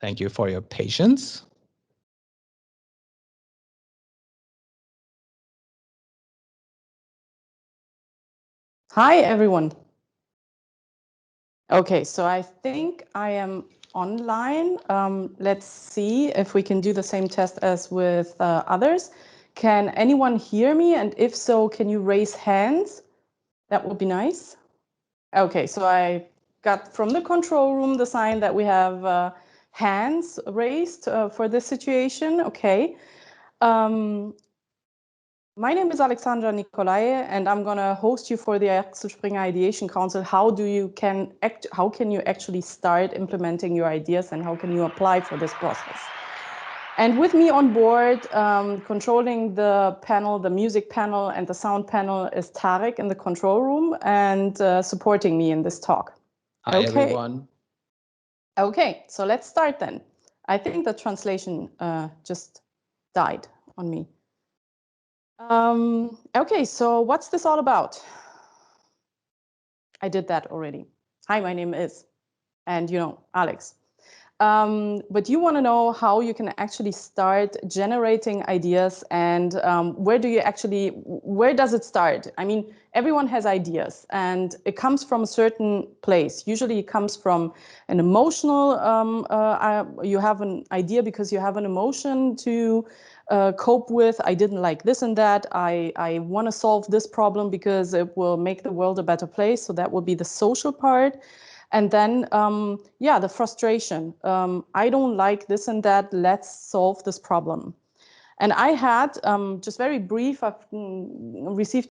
Thank you for your patience. Hi, everyone. Okay, so I think I am online. Let's see if we can do the same test as with others. Can anyone hear me? And if so, can you raise hands? That would be nice. Okay, so I got from the control room the sign that we have hands raised for this situation. Okay. My name is Alexandra Nicolae, and I'm going to host you for the Axel Springer Ideation Council. How can you actually start implementing your ideas, and how can you apply for this process? And with me on board, controlling the panel, the music panel and the sound panel, is Tarek in the control room and supporting me in this talk. Hi, everyone. Okay, so let's start then. I think the translation just died on me. Okay, so what's this all about? I did that already. Hi, my name is, and Alex. But you want to know how you can actually start generating ideas, and where does it start? I mean, everyone has ideas, and it comes from a certain place. Usually it comes from an emotional, you have an idea because you have an emotion to cope with. I didn't like this and that. I want to solve this problem because it will make the world a better place. So that will be the social part. And then, the frustration. I don't like this and that. Let's solve this problem. And I had, just very brief, I've received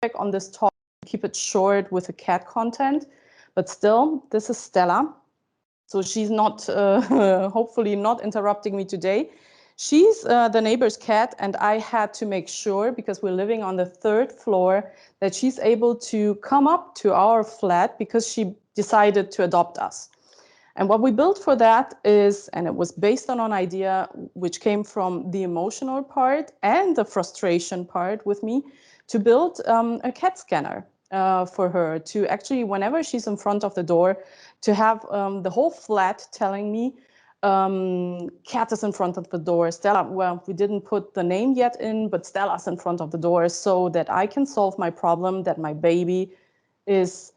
feedback on this talk, keep it short with the cat content. But still, this is Stella. So she's not, hopefully not interrupting me today. She's the neighbor's cat, and I had to make sure, because we're living on the 3rd floor, that she's able to come up to our flat because she decided to adopt us. And what we built for that is, and it was based on an idea which came from the emotional part and the frustration part with me, to build a cat scanner for her, to actually, whenever she's in front of the door, to have the whole flat telling me, cat is in front of the door. Stella, well, we didn't put the name yet in, but Stella's in front of the door, so that I can solve my problem that my baby is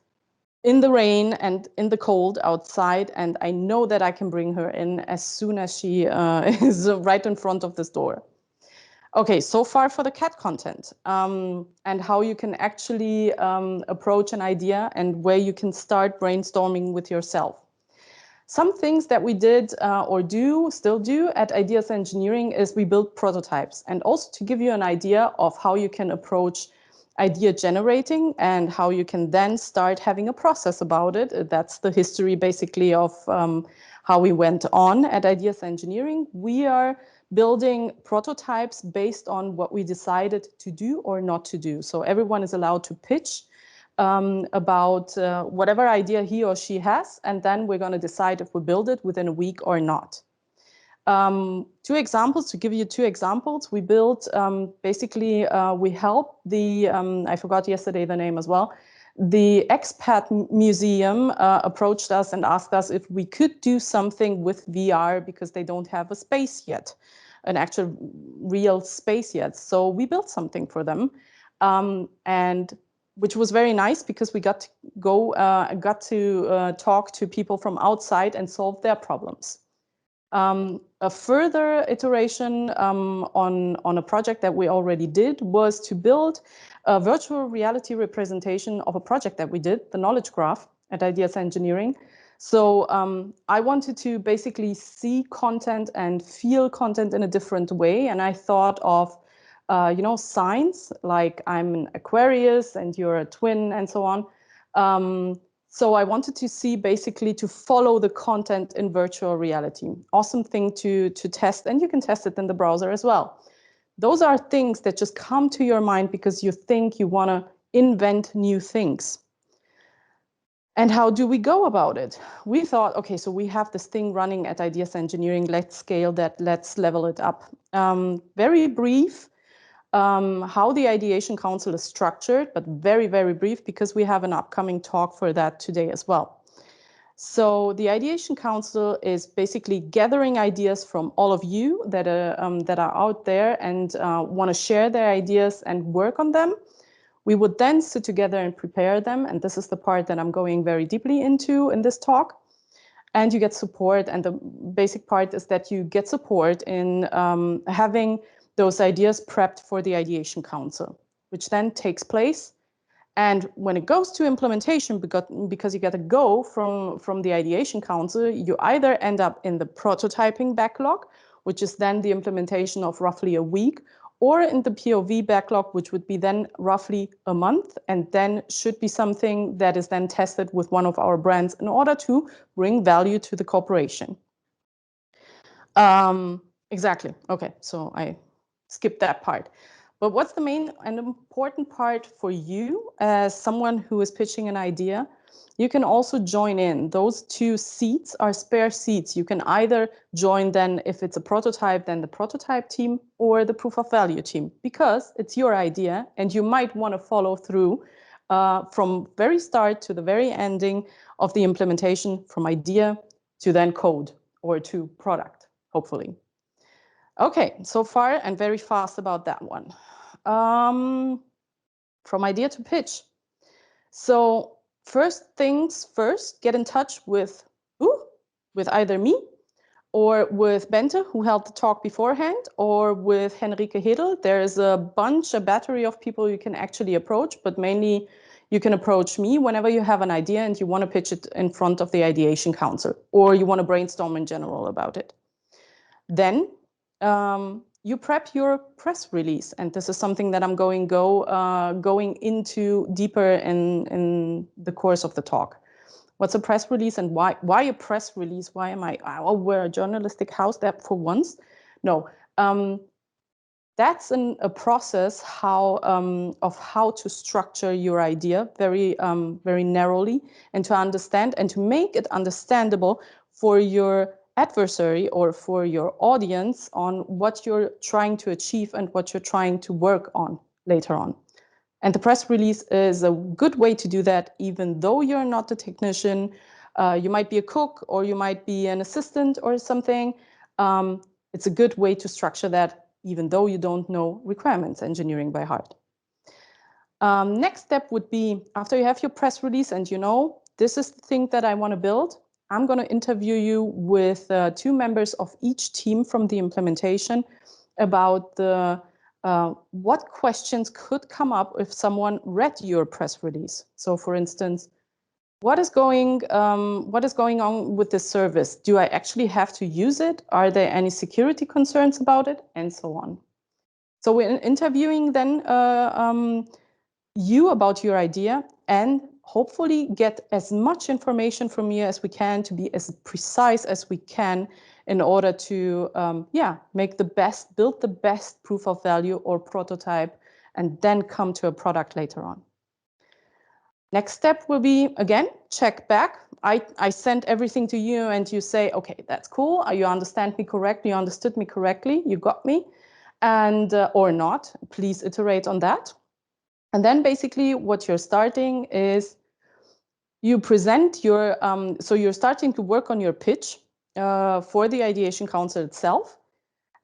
in the rain and in the cold outside, and I know that I can bring her in as soon as she is right in front of this door. Okay, so far for the cat content, and how you can actually approach an idea and where you can start brainstorming with yourself. Some things that we did or still do at Ideas Engineering is we build prototypes, and also to give you an idea of how you can approach idea generating and how you can then start having a process about it. That's the history basically of how we went on at Ideas Engineering. We are building prototypes based on what we decided to do or not to do. So everyone is allowed to pitch about whatever idea he or she has, and then we're going to decide if we build it within a week or not. To give you two examples, we built, we helped the, I forgot yesterday the name as well, the expat museum approached us and asked us if we could do something with VR because they don't have a space yet, an actual real space yet. So we built something for them, and which was very nice because we got to talk to people from outside and solve their problems. A further iteration on a project that we already did was to build a virtual reality representation of a project that we did, the knowledge graph at Ideas Engineering. So I wanted to basically see content and feel content in a different way. And I thought of, signs like I'm an Aquarius and you're a twin and so on. So I wanted to see basically to follow the content in virtual reality. Awesome thing to test, and you can test it in the browser as well. Those are things that just come to your mind because you think you want to invent new things. And how do we go about it? We thought, okay, so we have this thing running at Ideas Engineering. Let's scale that. Let's level it up. Very brief. How the Ideation Council is structured, but very, very brief because we have an upcoming talk for that today as well. So the Ideation Council is basically gathering ideas from all of you that are out there and want to share their ideas and work on them. We would then sit together and prepare them. And this is the part that I'm going very deeply into in this talk. And you get support. And the basic part is that you get support in having those ideas prepped for the Ideation Council, which then takes place. And when it goes to implementation, because you get a go from the Ideation Council, you either end up in the prototyping backlog, which is then the implementation of roughly a week, or in the POV backlog, which would be then roughly a month, and then should be something that is then tested with one of our brands in order to bring value to the corporation. Exactly. Okay, so I skipped that part. But what's the main and important part for you as someone who is pitching an idea? You can also join in. Those 2 seats are spare seats. You can either join then, if it's a prototype, then the prototype team or the proof of value team, because it's your idea and you might want to follow through from very start to the very ending of the implementation, from idea to then code or to product, hopefully. Okay, so far and very fast about that one. From idea to pitch. So first things first, get in touch with either me or with Bente, who held the talk beforehand, or with Henrike Hedel. There's a battery of people you can actually approach, but mainly you can approach me whenever you have an idea and you want to pitch it in front of the Ideation Council, or you want to brainstorm in general about it. Then you prep your press release, and this is something that I'm going into deeper in the course of the talk. What's a press release and why a press release? Why am we're a journalistic house that for once? No, that's a process of how to structure your idea very narrowly, and to understand and to make it understandable for your adversary or for your audience on what you're trying to achieve and what you're trying to work on later on. And the press release is a good way to do that, even though you're not a technician. You might be a cook, or you might be an assistant or something. It's a good way to structure that, even though you don't know requirements engineering by heart. Next step would be, after you have your press release and you know, this is the thing that I want to build, I'm going to interview you with 2 members of each team from the implementation about what questions could come up if someone read your press release. So for instance, what is going on with this service? Do I actually have to use it? Are there any security concerns about it? And so on. So we're interviewing then you about your idea, and hopefully get as much information from you as we can to be as precise as we can in order to build the best proof of value or prototype, and then come to a product later on. Next step will be, again, check back. I sent everything to you and you say, okay, that's cool. You understand me correctly, you understood me correctly, you got me, and or not, please iterate on that. And then basically what you're starting is you present your, so you're starting to work on your pitch for the Ideation Council itself.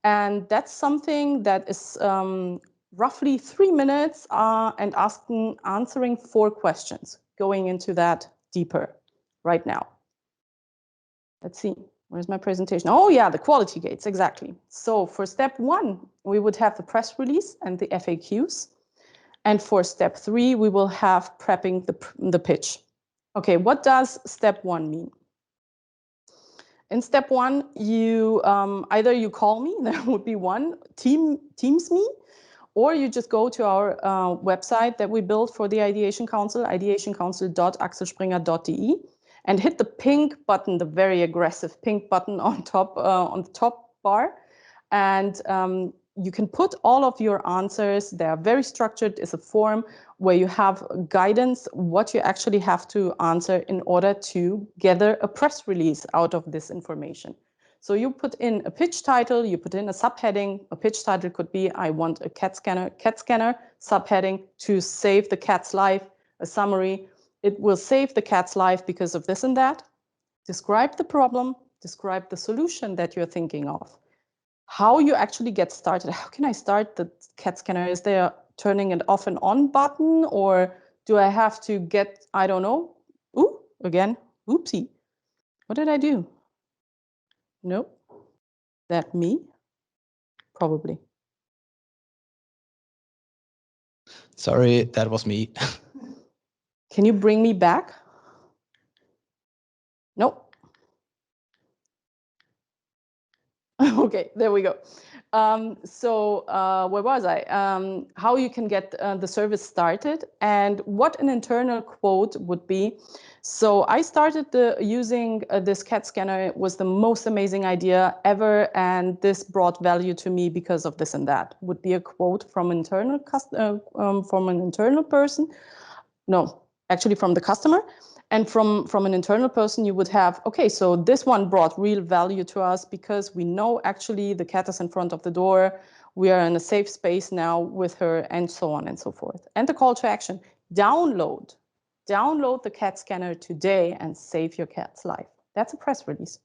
And that's something that is roughly 3 minutes and answering 4 questions, going into that deeper right now. Let's see, where's my presentation? Oh yeah, the quality gates, exactly. So for step 1, we would have the press release and the FAQs. And for step 3, we will have prepping the pitch. Okay, what does step 1 mean? In step 1, you either you call me, there would be one, Teams me, or you just go to our website that we built for the Ideation Council, ideationcouncil.axelspringer.de, and hit the pink button, the very aggressive pink button on the top bar, and you can put all of your answers. They are very structured. It's a form where you have guidance, what you actually have to answer in order to gather a press release out of this information. So you put in a pitch title, you put in a subheading. A pitch title could be, I want a CAT scanner, subheading, to save the cat's life, a summary. It will save the cat's life because of this and that. Describe the problem, describe the solution that you're thinking of. How you actually get started. How can I start the CAT scanner? Is there a turning it off and on button, or do I have to get, I don't know. Ooh, again, oopsie. What did I do? Nope. That me? Probably. Sorry, that was me. Can you bring me back? Nope. Okay, there we go. Where was I? How you can get the service started and what an internal quote would be. So I started using this CAT scanner. It was the most amazing idea ever, and this brought value to me because of this and that. Would be a quote from an internal person. No, actually from the customer. And from an internal person, you would have, okay, so this one brought real value to us because we know actually the cat is in front of the door. We are in a safe space now with her, and so on and so forth. And the call to action, download the CAT scanner today and save your cat's life. That's a press release.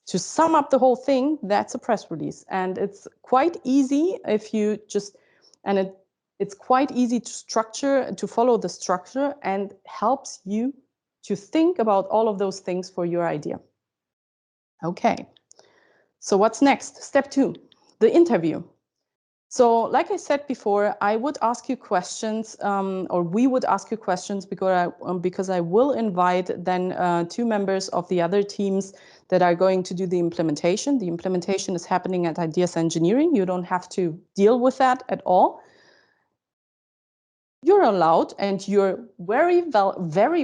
To sum up the whole thing, that's a press release. And it's quite easy if you just, and it's quite easy to follow the structure, and helps you to think about all of those things for your idea. Okay, so what's next? Step 2, the interview. So like I said before, I would ask you questions, or we would ask you questions, because I will invite then 2 members of the other teams that are going to do the implementation. The implementation is happening at Ideas Engineering. You don't have to deal with that at all. You're allowed, and you're very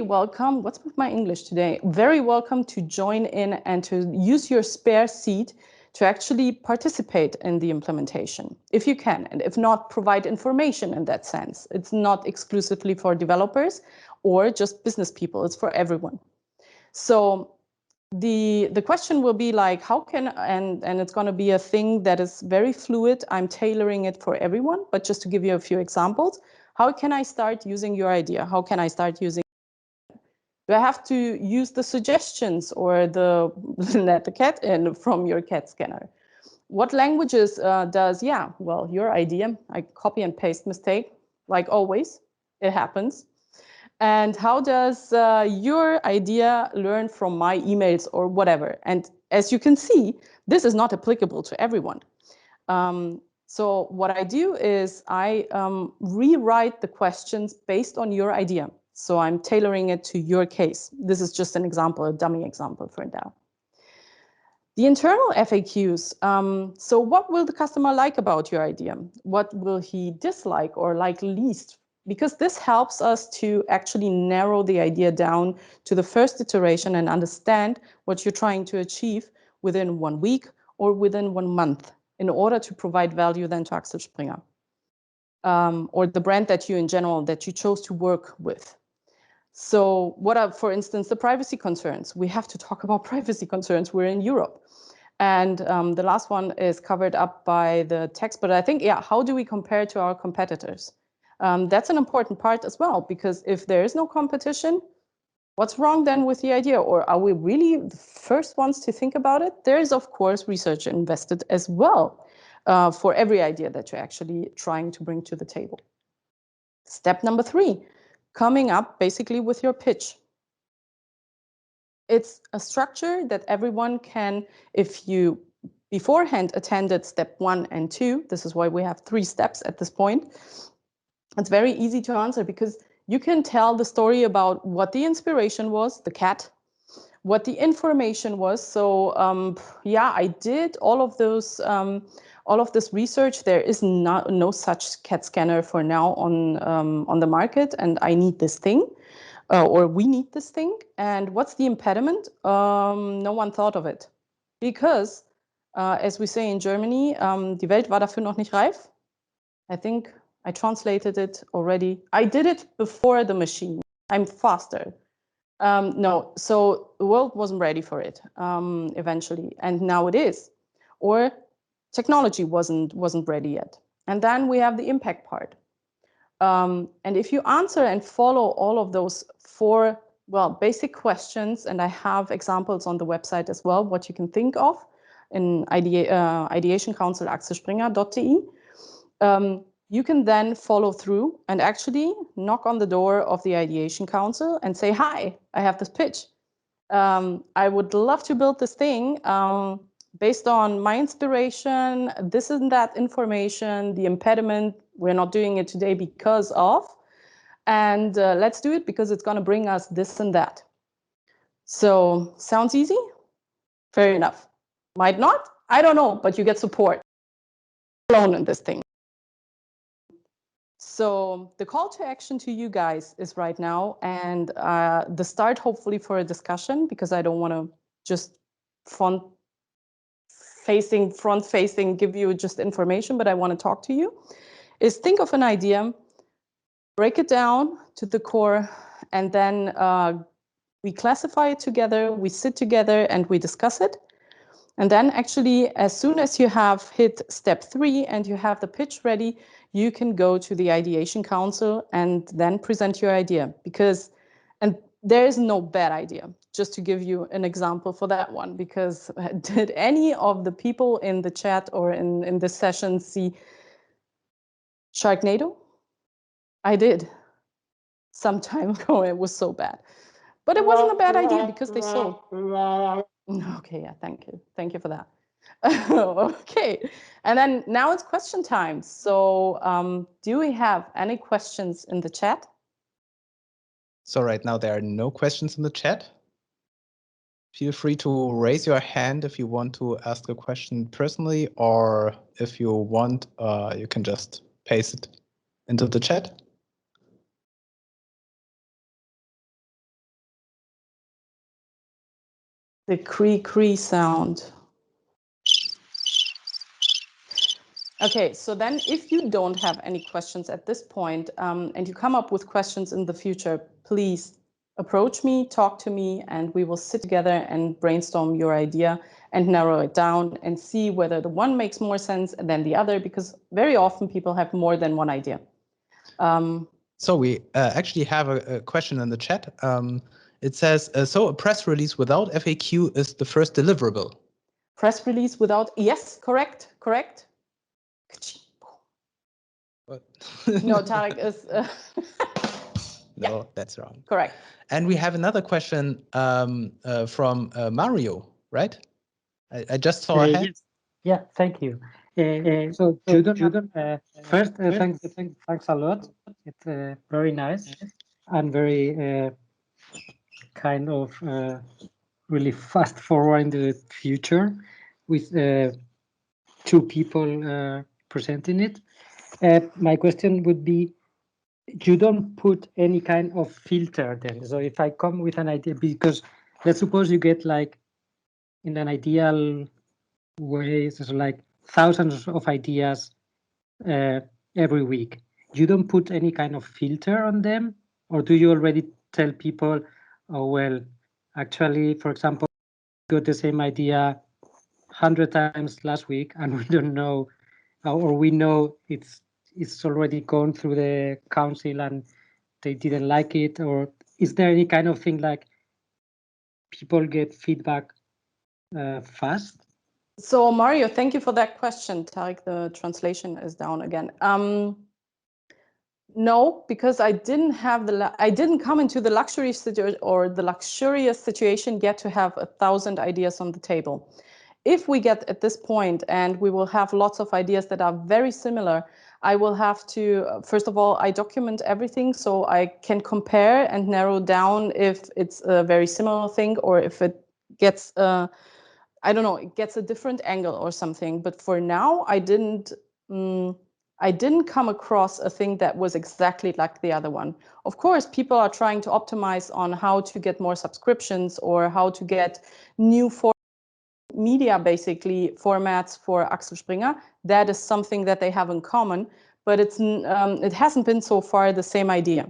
welcome. What's with my English today? Very welcome to join in and to use your spare seat to actually participate in the implementation, if you can, and if not, provide information in that sense. It's not exclusively for developers or just business people, it's for everyone. So the question will be like, how can, and it's going to be a thing that is very fluid. I'm tailoring it for everyone, but just to give you a few examples, how can I start using your idea? How can I start using? Do I have to use the suggestions or let the cat in from your CAT scanner? What languages well, your idea, I copy and paste mistake, like always, it happens. And how does your idea learn from my emails or whatever? And as you can see, this is not applicable to everyone. So what I do is I rewrite the questions based on your idea. So I'm tailoring it to your case. This is just an example, a dummy example for now. The internal FAQs. So what will the customer like about your idea? What will he dislike or like least? Because this helps us to actually narrow the idea down to the first iteration and understand what you're trying to achieve within 1 week or within 1 month in order to provide value then to Axel Springer, or the brand that you in general, that you chose to work with. So what are, for instance, the privacy concerns? We have to talk about privacy concerns. We're in Europe. And the last one is covered up by the text. But I think, yeah, how do we compare to our competitors? That's an important part as well, because if there is no competition, what's wrong then with the idea? Or are we really the first ones to think about it? There is, of course, research invested as well for every idea that you're actually trying to bring to the table. Step number 3, coming up basically with your pitch. It's a structure that everyone can, if you beforehand attended step 1 and 2, this is why we have 3 steps at this point. It's very easy to answer because you can tell the story about what the inspiration was, the cat, what the information was. So yeah, I did all of this research. There is no such CAT scanner for now on the market, and I need this thing, or we need this thing. And what's the impediment? No one thought of it, because as we say in Germany, die Welt war dafür noch nicht reif. I think I translated it already. I did it before the machine. I'm faster. No, so the world wasn't ready for it eventually, and now it is. Or technology wasn't ready yet. And then we have the impact part. And if you answer and follow all of those 4 well, basic questions, and I have examples on the website as well, what you can think of in Ideation Council axelspringer.de. You can then follow through and actually knock on the door of the Ideation Council and say, hi, I have this pitch. I would love to build this thing based on my inspiration, this and that information, the impediment, we're not doing it today because of, and let's do it because it's going to bring us this and that. So sounds easy? Fair enough. Might not, I don't know, but you get support alone in this thing. So the call to action to you guys is right now, and the start hopefully for a discussion, because I don't want to just front facing give you just information, but I want to talk to you, is think of an idea, break it down to the core, and then we classify it together, we sit together and we discuss it. And then actually, as soon as you have hit step 3 and you have the pitch ready, you can go to the Ideation Council and then present your idea. And there is no bad idea, just to give you an example for that one, because did any of the people in the chat or in this session see Sharknado? I did. Some time ago, it was so bad. But it wasn't a bad idea because they saw. Okay, yeah, thank you. Thank you for that. Okay, and then now it's question time. So do we have any questions in the chat? So right now there are no questions in the chat. Feel free to raise your hand if you want to ask a question personally, or if you want, you can just paste it into the chat. The cree sound. Okay, so then if you don't have any questions at this point, and you come up with questions in the future, please approach me, talk to me, and we will sit together and brainstorm your idea and narrow it down and see whether the one makes more sense than the other, because very often people have more than one idea. So we actually have a question in the chat. It says, so a press release without FAQ is the first deliverable. Press release without, yes, correct. What? No, Tarek is... No, yeah. that's wrong. Correct. And we have another question from Mario, right? I just saw a hand. Yes. Yeah, thank you. So Judon, first, thanks a lot. It's very nice and very kind of really fast forward in the future with 2 people presenting it. My question would be, you don't put any kind of filter then. So if I come with an idea, because let's suppose you get like in an ideal way, so like thousands of ideas every week. You don't put any kind of filter on them, or do you already tell people, oh, well, actually, for example, got the same idea 100 times last week and we don't know, or we know it's already gone through the council and they didn't like it? Or is there any kind of thing like people get feedback fast? So Mario, thank you for that question. Tarek, the translation is down again. No, because I didn't come into the luxury situation or the luxurious situation yet to have 1,000 ideas on the table. If we get at this point and we will have lots of ideas that are very similar, I will have to, first of all, I document everything so I can compare and narrow down if it's a very similar thing or if it gets, I don't know, it gets a different angle or something. But for now, I didn't come across a thing that was exactly like the other one. Of course, people are trying to optimize on how to get more subscriptions or how to get new media, basically, formats for Axel Springer. That is something that they have in common, but it hasn't been so far the same idea.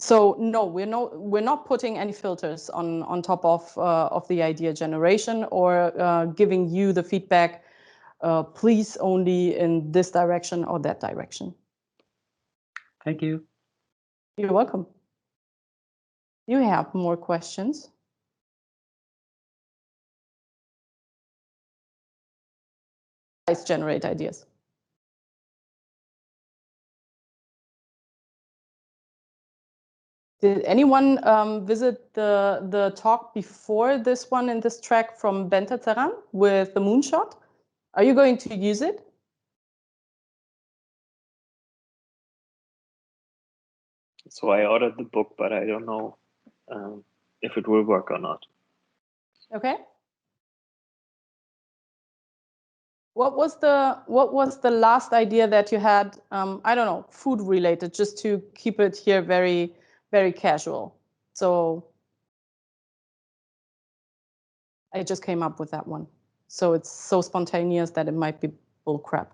So no, we're not putting any filters on top of the idea generation or giving you the feedback. Please only in this direction or that direction. Thank you. You're welcome. you have more questions? Guys generate ideas. Did anyone visit the talk before this one in this track from Benta Teran with the moonshot? Are you going to use it? So I ordered the book, but I don't know if it will work or not. Okay. What was the last idea that you had? I don't know, food related, just to keep it here very, very casual. So I just came up with that one. So it's so spontaneous that it might be bull crap.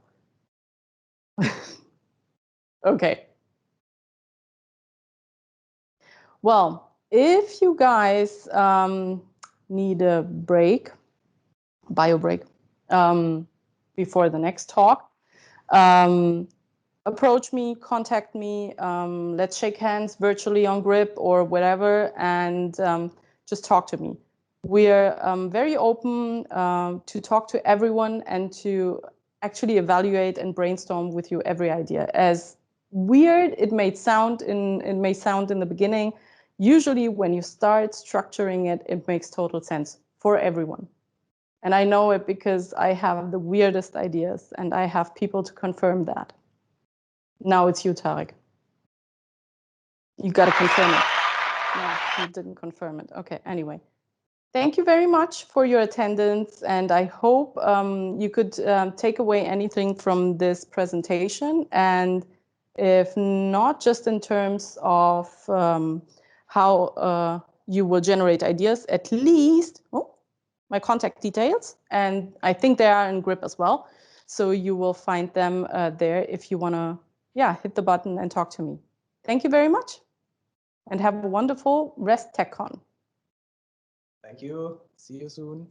Okay. Well, if you guys need a break, bio break, before the next talk, approach me, contact me, let's shake hands virtually on Grip or whatever, and just talk to me. We're very open to talk to everyone and to actually evaluate and brainstorm with you every idea. As weird it may sound in the beginning, usually when you start structuring it, it makes total sense for everyone. And I know it because I have the weirdest ideas and I have people to confirm that. Now it's you, Tarek. You got to confirm it. No, you didn't confirm it. Okay, anyway. Thank you very much for your attendance, and I hope you could take away anything from this presentation. And if not, just in terms of how you will generate ideas, at least my contact details, and I think they are in Grip as well. So you will find them there if you want to, hit the button and talk to me. Thank you very much, and have a wonderful Rest Tech Con. Thank you. See you soon.